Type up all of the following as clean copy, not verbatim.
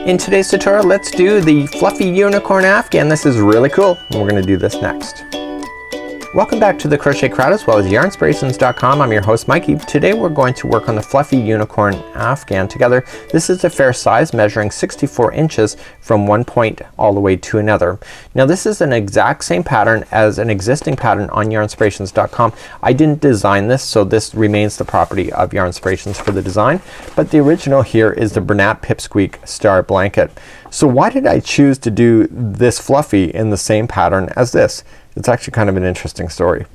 In today's tutorial, let's do the Fluffy Unicorn Afghan. This is really cool, and we're going to do this next. Welcome back to the Crochet Crowd as well as yarnspirations.com. I'm your host Mikey. Today we're going to work on the Fluffy Unicorn Afghan together. This is a fair size, measuring 64 inches from one point all the way to another. Now this is an exact same pattern as an existing pattern on yarnspirations.com. I didn't design this, so this remains the property of Yarnspirations for the design, but the original here is the Bernat Pipsqueak Star Blanket. So why did I choose to do this fluffy in the same pattern as this? It's actually kind of an interesting story.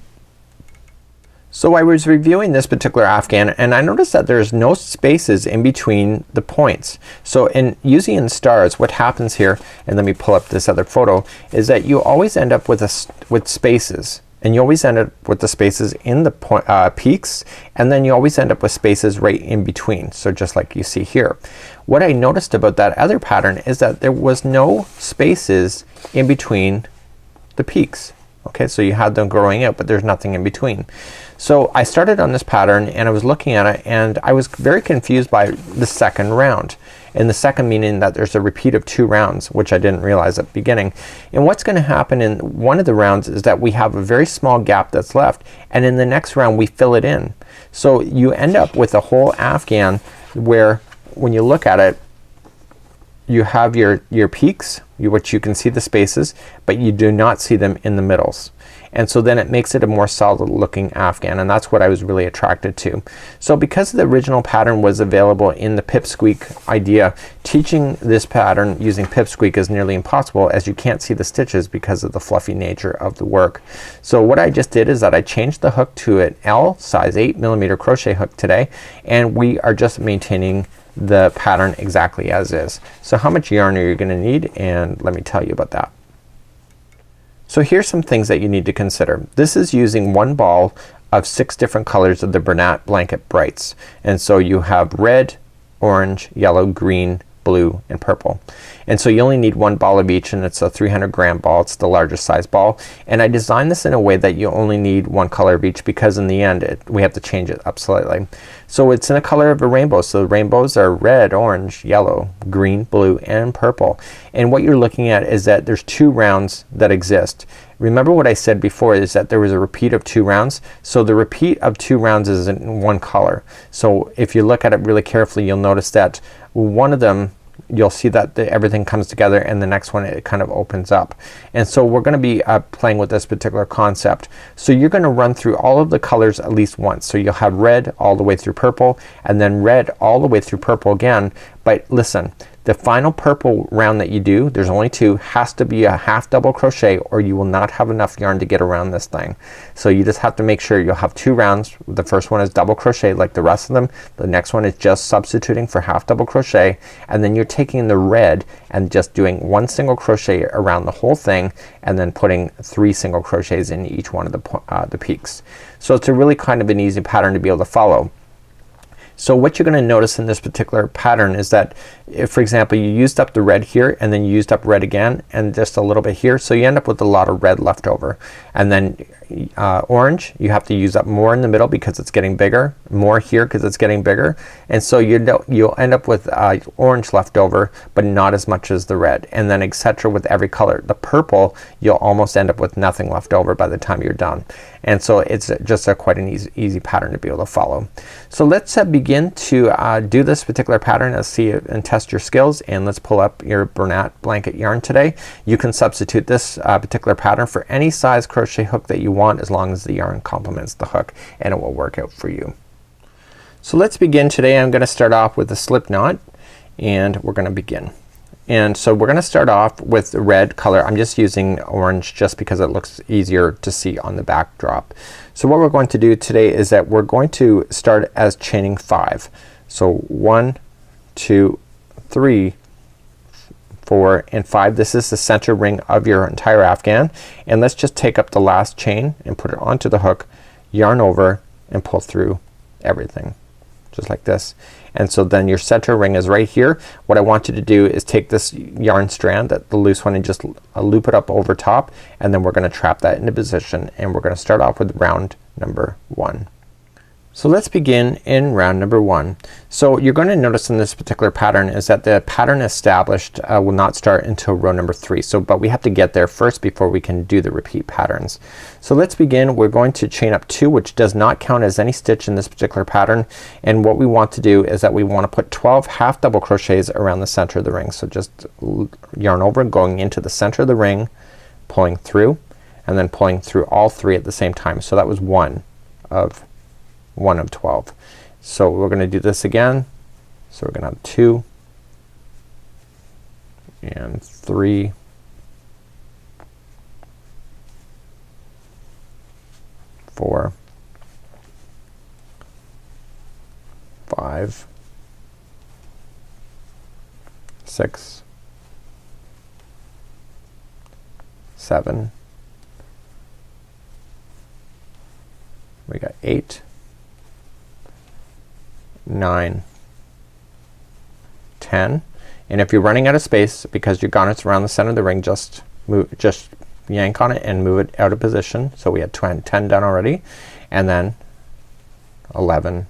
So I was reviewing this particular Afghan and I noticed that there's no spaces in between the points. So in using stars, what happens here, and let me pull up this other photo, is that you always end up with spaces. And you always end up with the spaces in the peaks, and then you always end up with spaces right in between. So just like you see here. What I noticed about that other pattern is that there was no spaces in between the peaks. Okay, so you had them growing out, but there's nothing in between. So I started on this pattern and I was looking at it and I was very confused by the second round. And the second meaning that there's a repeat of 2 rounds, which I didn't realize at the beginning. And what's going to happen in one of the rounds is that we have a very small gap that's left, and in the next round we fill it in. So you end up with a whole Afghan where when you look at it, you have your peaks, which you can see the spaces, but you do not see them in the middles. And so then it makes it a more solid looking Afghan, and that's what I was really attracted to. So because the original pattern was available in the Pipsqueak idea, teaching this pattern using Pipsqueak is nearly impossible, as you can't see the stitches because of the fluffy nature of the work. So what I just did is that I changed the hook to an L size 8mm crochet hook today, and we are just maintaining the pattern exactly as is. So how much yarn are you going to need, and let me tell you about that. So here's some things that you need to consider. This is using one ball of 6 different colors of the Bernat Blanket Brights, and so you have red, orange, yellow, green, blue, and purple. And so you only need one ball of each, and it's a 300-gram ball. It's the largest size ball, and I designed this in a way that you only need one color of each, because in the end we have to change it up slightly. So it's in a color of a rainbow. So the rainbows are red, orange, yellow, green, blue, and purple. And what you're looking at is that there's 2 rounds that exist. Remember what I said before is that there was a repeat of 2 rounds. So the repeat of 2 rounds is in one color. So if you look at it really carefully, you'll notice that one of them, you'll see that everything comes together, and the next one it kind of opens up. And so we're gonna be playing with this particular concept. So you're gonna run through all of the colors at least once. So you'll have red all the way through purple, and then red all the way through purple again. But listen, the final purple round that you do, there's only 2, has to be a half double crochet, or you will not have enough yarn to get around this thing. So you just have to make sure you'll have 2 rounds. The first one is double crochet like the rest of them. The next one is just substituting for half double crochet, and then you're taking the red and just doing 1 single crochet around the whole thing, and then putting 3 single crochets in each one of the peaks. So it's a really kind of an easy pattern to be able to follow. So what you're gonna notice in this particular pattern is that if, for example, you used up the red here, and then you used up red again, and just a little bit here, so you end up with a lot of red left over. And then orange, you have to use up more in the middle because it's getting bigger, more here because it's getting bigger, and so you'll end up with orange left over, but not as much as the red, and then etc. with every color. The purple, you'll almost end up with nothing left over by the time you're done. And so it's just quite an easy pattern to be able to follow. So let's begin to do this particular pattern. Let's see and test your skills, and let's pull up your Bernat Blanket yarn today. You can substitute this particular pattern for any size crochet hook that you want, as long as the yarn complements the hook, and it will work out for you. So let's begin today. I'm gonna start off with a slip knot, and we're gonna begin. And so we're gonna start off with the red color. I'm just using orange just because it looks easier to see on the backdrop. So what we're going to do today is that we're going to start as chaining 5. So 1, 2, 3, 4, and 5. This is the center ring of your entire Afghan, and let's just take up the last chain and put it onto the hook, yarn over, and pull through everything just like this. And so then your center ring is right here. What I want you to do is take this yarn strand, the loose one, and just loop it up over top, and then we're gonna trap that into position, and we're gonna start off with round number 1. So let's begin in round number 1. So you're going to notice in this particular pattern is that the pattern established will not start until row number 3. But we have to get there first before we can do the repeat patterns. So let's begin. We're going to chain up 2, which does not count as any stitch in this particular pattern, and what we want to do is that we want to put 12 half double crochets around the center of the ring. So just yarn over, going into the center of the ring, pulling through, and then pulling through all 3 at the same time. So that was one of 12. So we're gonna do this again. So we're gonna have 2 and 3 4 5 6 7 we got 8 9 10, and if you're running out of space because your garnet's around the center of the ring, just yank on it and move it out of position. So we had 10 done already, and then 11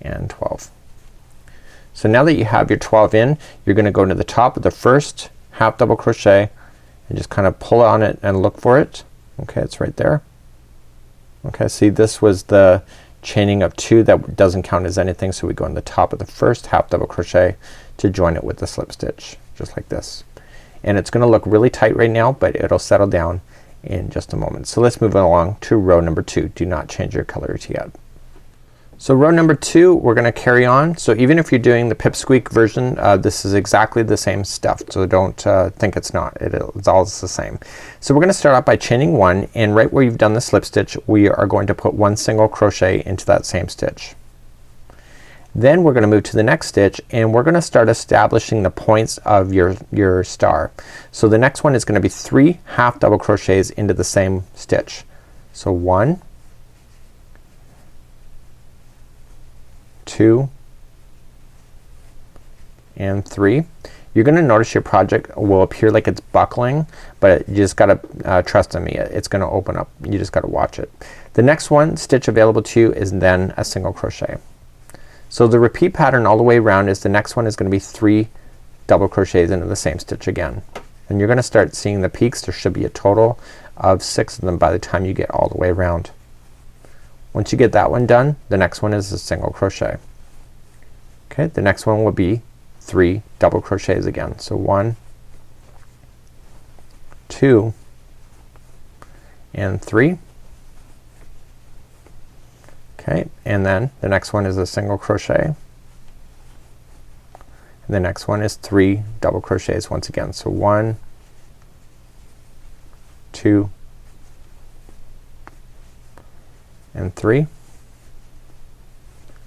and 12. So now that you have your 12 in, you're gonna go to the top of the first half double crochet and just kind of pull on it and look for it. Okay, it's right there. Okay, see, this was the chaining of 2 that doesn't count as anything, so we go on the top of the first half double crochet to join it with the slip stitch, just like this. And it's gonna look really tight right now, but it'll settle down in just a moment. So let's move along to row number 2. Do not change your colors yet. So row number 2, we're gonna carry on. So even if you're doing the pipsqueak version, this is exactly the same stuff. So don't think it's not. It's all the same. So we're gonna start off by chaining 1, and right where you've done the slip stitch, we are going to put 1 single crochet into that same stitch. Then we're gonna move to the next stitch, and we're gonna start establishing the points of your star. So the next one is gonna be 3 half double crochets into the same stitch. So 1 2 and 3. You're gonna notice your project will appear like it's buckling, but you just gotta trust in me. It's gonna open up. You just gotta watch it. The next one stitch available to you is then a single crochet. So the repeat pattern all the way around is the next one is gonna be 3 double crochets into the same stitch again. And you're gonna start seeing the peaks. There should be a total of 6 of them by the time you get all the way around. Once you get that one done, the next one is a single crochet. Okay, the next one will be 3 double crochets again. So 1 2 and 3. Okay, and then the next one is a single crochet. And the next one is 3 double crochets once again. So 1 2 and 3,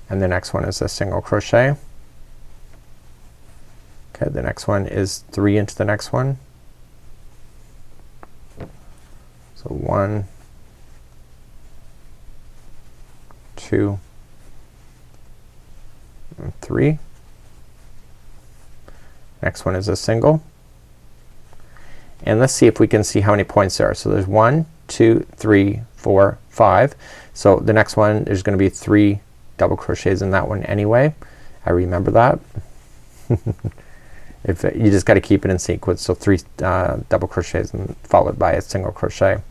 and the next one is a single crochet. Okay, the next one is 3 into the next one. So 1 2 and 3. Next one is a single, and let's see if we can see how many points there are. So there's 1 2 3 4 5. So the next one there's gonna be 3 double crochets in that one anyway. I remember that. If you just got to keep it in sequence. So 3 double crochets and followed by a single crochet.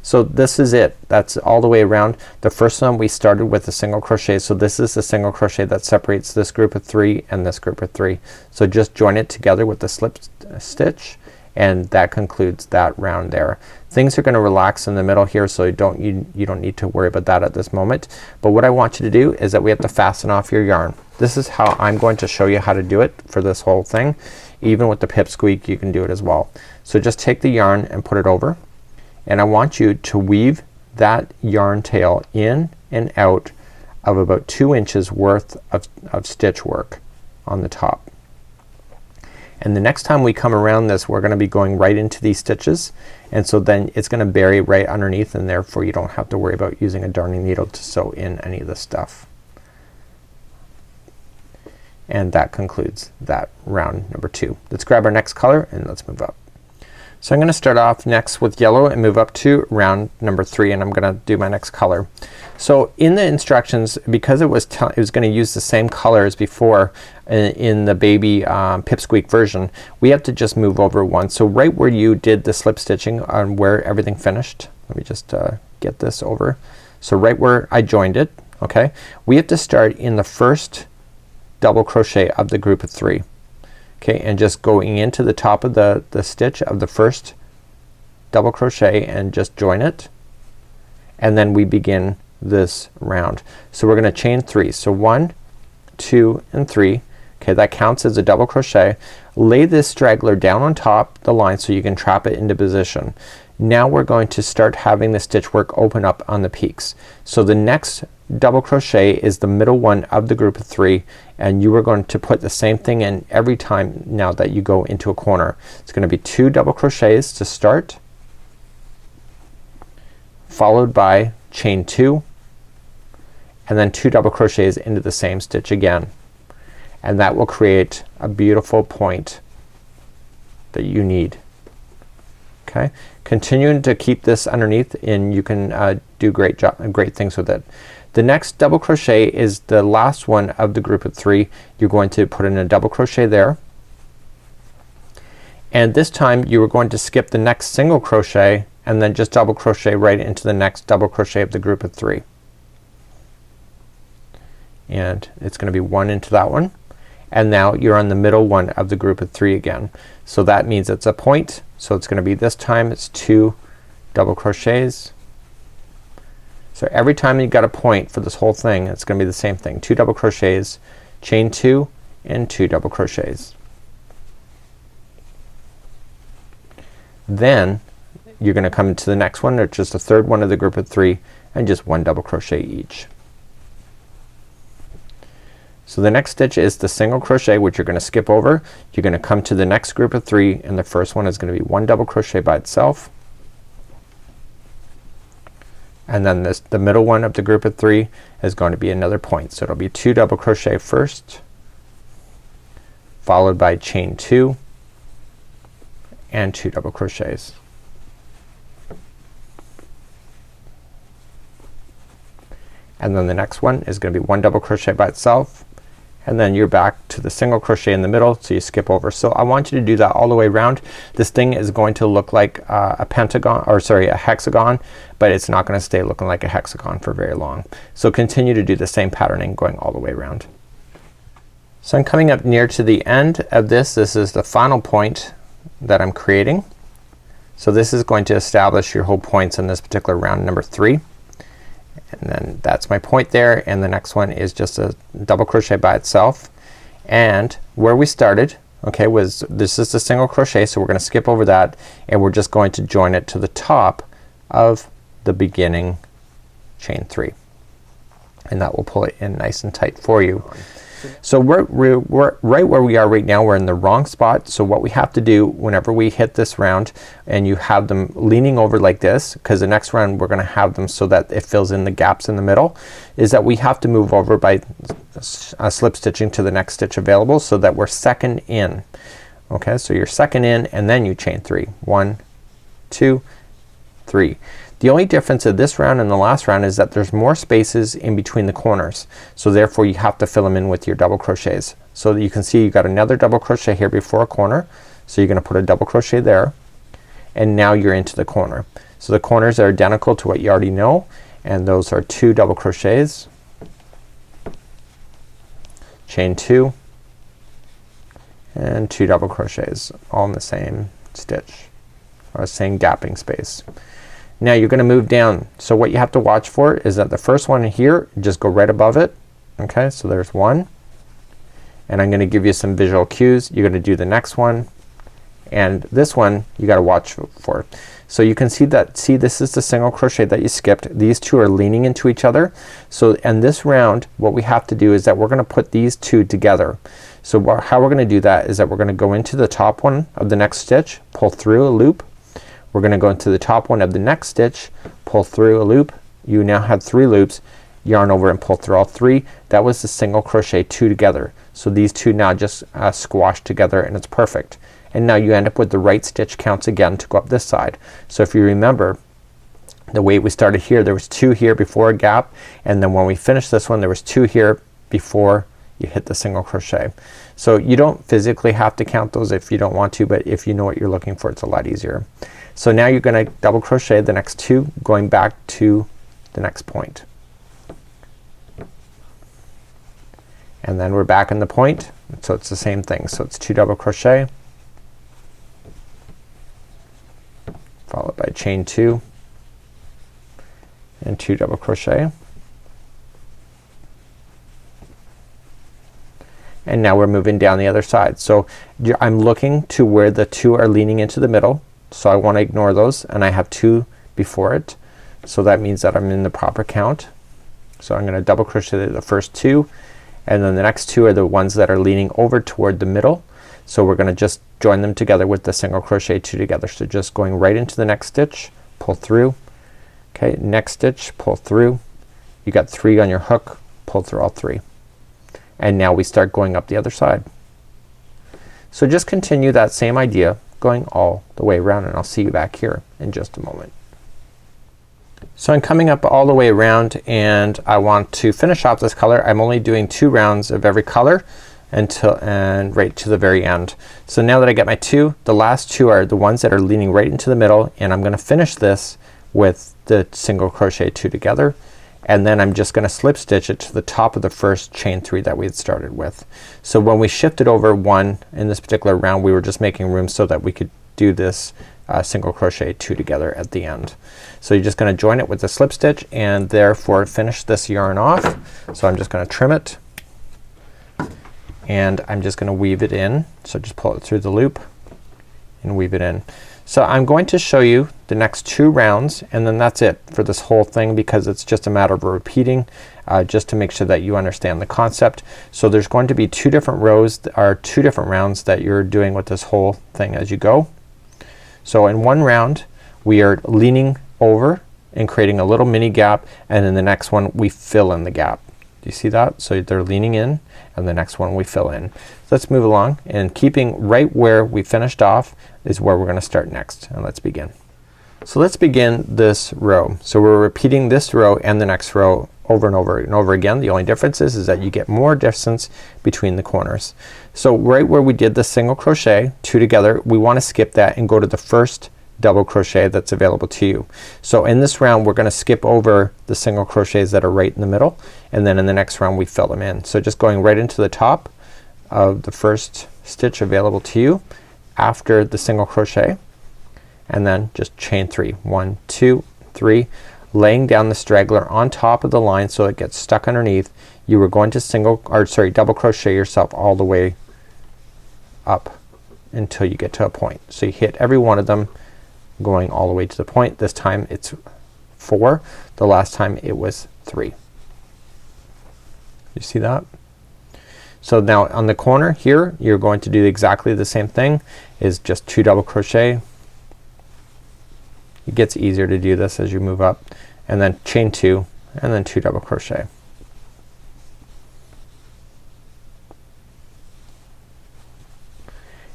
So this is it. That's all the way around. The first one we started with a single crochet. So this is the single crochet that separates this group of 3 and this group of 3. So just join it together with the slip stitch, and that concludes that round there. Things are gonna relax in the middle here, so you don't need to worry about that at this moment. But what I want you to do is that we have to fasten off your yarn. This is how I'm going to show you how to do it for this whole thing. Even with the pipsqueak you can do it as well. So just take the yarn and put it over, and I want you to weave that yarn tail in and out of about 2 inches worth of stitch work on the top. And the next time we come around this, we're gonna be going right into these stitches, and so then it's gonna bury right underneath, and therefore you don't have to worry about using a darning needle to sew in any of this stuff. And that concludes that round number 2. Let's grab our next color and let's move up. So I'm gonna start off next with yellow and move up to round number 3, and I'm gonna do my next color. So in the instructions, because it was going to use the same color as before in the baby pipsqueak version, we have to just move over one. So right where you did the slip stitching on where everything finished, let me just get this over. So right where I joined it, okay, we have to start in the first double crochet of the group of 3, okay, and just going into the top of the stitch of the first double crochet and just join it, and then we begin this round. So we're gonna chain 3. So 1, 2 and 3. Okay, that counts as a double crochet. Lay this straggler down on top the line so you can trap it into position. Now we're going to start having the stitch work open up on the peaks. So the next double crochet is the middle one of the group of 3, and you are going to put the same thing in every time now that you go into a corner. It's gonna be 2 double crochets to start, followed by chain 2, and then 2 double crochets into the same stitch again, and that will create a beautiful point that you need. Okay, continuing to keep this underneath, and you can do great things with it. The next double crochet is the last one of the group of 3. You're going to put in a double crochet there, and this time you are going to skip the next single crochet and then just double crochet right into the next double crochet of the group of 3, and it's gonna be 1 into that one, and now you're on the middle one of the group of 3 again. So that means it's a point, so it's gonna be this time it's 2 double crochets. So every time you got a point for this whole thing, it's gonna be the same thing. 2 double crochets, chain 2 and 2 double crochets. Then you're gonna come to the next one, or just the third one of the group of 3, and just 1 double crochet each. So the next stitch is the single crochet, which you're gonna skip over. You're gonna come to the next group of 3, and the first one is gonna be 1 double crochet by itself, and then the middle one of the group of 3 is going to be another point. So it'll be 2 double crochet first, followed by chain 2 and 2 double crochets. And then the next one is gonna be 1 double crochet by itself, and then you're back to the single crochet in the middle, so you skip over. So I want you to do that all the way around. This thing is going to look like a pentagon, or sorry, a hexagon, but it's not gonna stay looking like a hexagon for very long. So continue to do the same patterning going all the way around. So I'm coming up near to the end of this. This is the final point that I'm creating. So this is going to establish your whole points in this particular round number 3. And then that's my point there, and the next one is just a double crochet by itself. And where we started, okay, was this is the single crochet, so we're gonna skip over that, and we're just going to join it to the top of the beginning chain 3, and that will pull it in nice and tight for you. So we're right where we are right now. We're in the wrong spot. So what we have to do whenever we hit this round and you have them leaning over like this, because the next round we're gonna have them so that it fills in the gaps in the middle, is that we have to move over by slip stitching to the next stitch available so that we're second in. Okay, so you're second in and then you chain 3. 1, 2, 3. The only difference of this round and the last round is that there's more spaces in between the corners. So therefore you have to fill them in with your double crochets. So that you can see you got another double crochet here before a corner. So you're gonna put a double crochet there, and now you're into the corner. So the corners are identical to what you already know, and those are 2 double crochets, chain 2 and 2 double crochets, all in the same stitch or same gapping space. Now you're gonna move down. So what you have to watch for is that the first one here, just go right above it. Okay, so there's 1, and I'm gonna give you some visual cues. You're gonna do the next one, and this one you gotta watch for. So you can see that, see, this is the single crochet that you skipped. These two are leaning into each other. So in this round what we have to do is that we're gonna put these two together. So how we're gonna do that is that we're gonna go into the top one of the next stitch, pull through a loop. We're gonna go into the top one of the next stitch, pull through a loop. You now have 3 loops, yarn over and pull through all 3. That was the single crochet 2 together. So these two now just squash together, and it's perfect. And now you end up with the right stitch counts again to go up this side. So if you remember, the way we started here, there was 2 here before a gap, and then when we finished this one there was 2 here before you hit the single crochet. So you don't physically have to count those if you don't want to, but if you know what you're looking for, it's a lot easier. So now you're gonna double crochet the next 2 going back to the next point. And then we're back in the point, so it's the same thing. So it's 2 double crochet followed by chain 2 and 2 double crochet. And now we're moving down the other side. So I'm looking to where the 2 are leaning into the middle, so I want to ignore those, and I have 2 before it, so that means that I'm in the proper count. So I'm gonna double crochet the first 2, and then the next 2 are the ones that are leaning over toward the middle, so we're gonna just join them together with the single crochet 2 together. So just going right into the next stitch, pull through, okay, next stitch, pull through, you got 3 on your hook, pull through all 3, and now we start going up the other side. So just continue that same idea going all the way around, and I'll see you back here in just a moment. So I'm coming up all the way around, and I want to finish off this color. I'm only doing 2 rounds of every color and right to the very end. So now that I get my 2, the last 2 are the ones that are leaning right into the middle, and I'm gonna finish this with the single crochet 2 together, and then I'm just gonna slip stitch it to the top of the first chain 3 that we had started with. So when we shifted over 1 in this particular round, we were just making room so that we could do this single crochet 2 together at the end. So you're just gonna join it with the slip stitch and therefore finish this yarn off. So I'm just gonna trim it, and I'm just gonna weave it in. So just pull it through the loop and weave it in. So I'm going to show you the next 2 rounds, and then that's it for this whole thing, because it's just a matter of repeating just to make sure that you understand the concept. So there's going to be 2 different rows or 2 different rounds that you're doing with this whole thing as you go. So in one round we are leaning over and creating a little mini gap, and in the next one we fill in the gap. Do you see that? So they're leaning in, and the next one we fill in. So let's move along, and keeping right where we finished off is where we're gonna start next, and let's begin. So let's begin this row. So we're repeating this row and the next row over and over and over again. The only difference is that you get more distance between the corners. So right where we did the single crochet 2 together, we wanna skip that and go to the first double crochet that's available to you. So in this round we're gonna skip over the single crochets that are right in the middle, and then in the next round we fill them in. So just going right into the top of the first stitch available to you after the single crochet, and then just chain 3. 1, 2, 3, laying down the straggler on top of the line so it gets stuck underneath. You were going to double crochet yourself all the way up until you get to a point. So you hit every one of them going all the way to the point. This time it's 4. The last time it was 3. You see that? So now on the corner here you're going to do exactly the same thing, is just 2 double crochet. It gets easier to do this as you move up, and then chain 2 and then 2 double crochet.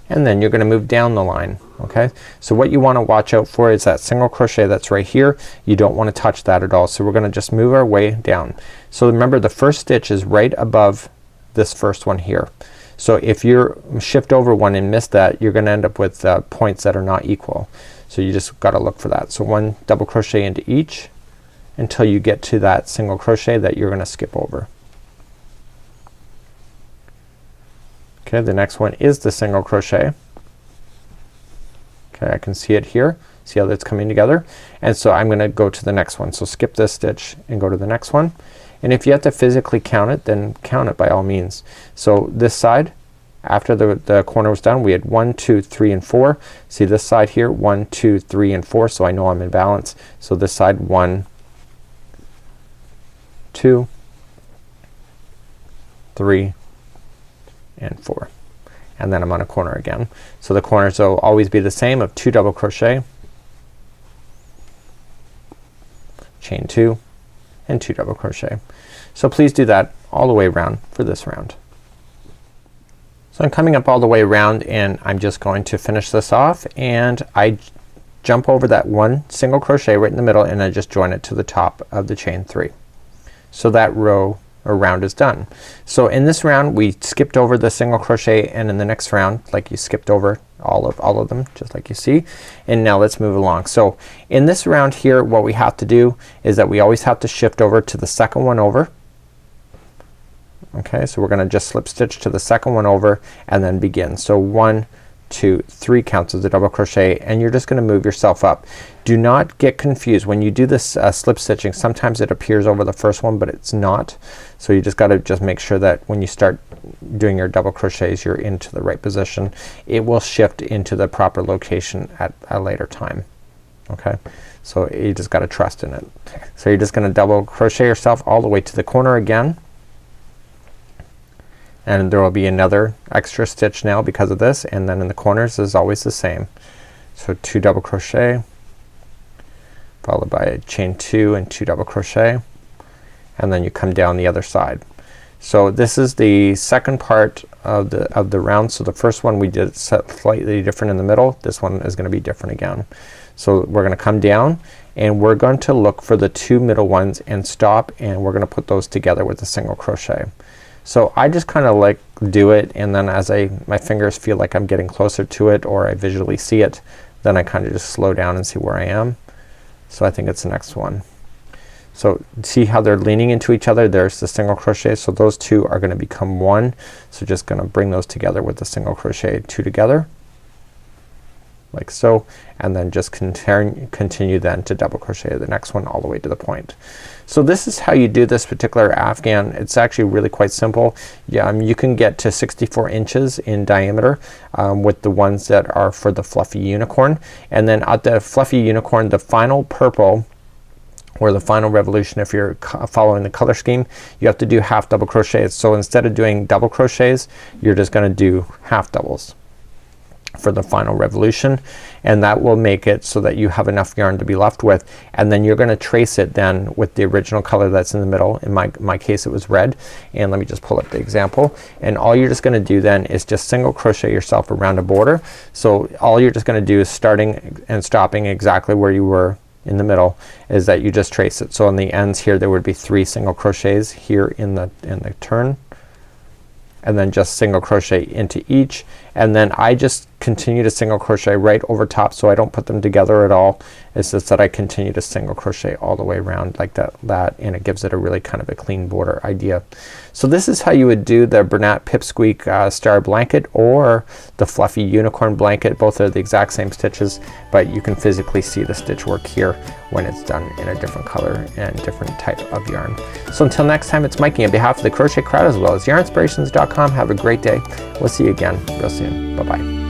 And then you're gonna move down the line. Okay, so what you want to watch out for is that single crochet that's right here. You don't want to touch that at all. So we're gonna just move our way down. So remember, the first stitch is right above this first one here. So if you shift over one and miss that, you're gonna end up with points that are not equal. So you just gotta look for that. So 1 double crochet into each until you get to that single crochet that you're gonna skip over. Okay, the next one is the single crochet. Okay, I can see it here. See how that's coming together? And so I'm gonna go to the next one. So skip this stitch and go to the next one. And if you have to physically count it, then count it by all means. So this side, after the corner was done, we had 1, 2, 3, and 4. See this side here, 1, 2, 3, and 4. So I know I'm in balance. So this side, 1, 2, 3, and 4. And then I'm on a corner again. So the corners will always be the same of 2 double crochet, chain 2, and 2 double crochet. So please do that all the way around for this round. So I'm coming up all the way around, and I'm just going to finish this off, and I jump over that one single crochet right in the middle and then just join it to the top of the chain 3. So that row or round is done. So in this round we skipped over the single crochet, and in the next round, like you skipped over all of them just like you see. And now let's move along. So in this round here, what we have to do is that we always have to shift over to the second one over. Okay, so we're gonna just slip stitch to the second one over and then begin. So 1, 2, 3 counts as a double crochet, and you're just gonna move yourself up. Do not get confused when you do this slip stitching. Sometimes it appears over the first one, but it's not. So you just gotta just make sure that when you start doing your double crochets you're into the right position. It will shift into the proper location at a later time. Okay, so you just gotta trust in it. So you're just gonna double crochet yourself all the way to the corner again, and there will be another extra stitch now because of this, and then in the corners is always the same. So 2 double crochet followed by a chain 2 and 2 double crochet, and then you come down the other side. So this is the second part of the round. So the first one we did slightly different in the middle. This one is gonna be different again. So we're gonna come down and we're going to look for the 2 middle ones and stop, and we're gonna put those together with a single crochet. So I just kinda like do it, and then as my fingers feel like I'm getting closer to it or I visually see it, then I kinda just slow down and see where I am. So I think it's the next one. So see how they're leaning into each other? There's the single crochet. So those 2 are gonna become 1. So just gonna bring those together with the single crochet, 2 together like so, and then just continue then to double crochet the next one all the way to the point. So this is how you do this particular Afghan. It's actually really quite simple. You can get to 64 inches in diameter with the ones that are for the Fluffy Unicorn, and then at the Fluffy Unicorn, the final purple or the final revolution, if you're following the color scheme, you have to do half double crochets. So instead of doing double crochets, you're just gonna do half doubles for the final revolution, and that will make it so that you have enough yarn to be left with, and then you're gonna trace it then with the original color that's in the middle. In my case it was red, and let me just pull up the example, and all you're just gonna do then is just single crochet yourself around a border. So all you're just gonna do is starting and stopping exactly where you were in the middle, is that you just trace it. So on the ends here there would be 3 single crochets here in the turn, and then just single crochet into each, and then I just continue to single crochet right over top, so I don't put them together at all. It's just that I continue to single crochet all the way around like that, and it gives it a really kind of a clean border idea. So this is how you would do the Bernat Pipsqueak Star Blanket or the Fluffy Unicorn Blanket. Both are the exact same stitches, but you can physically see the stitch work here when it's done in a different color and different type of yarn. So until next time, it's Mikey on behalf of the Crochet Crowd as well as yarnspirations.com. Have a great day. We'll see you again real soon. Bye bye.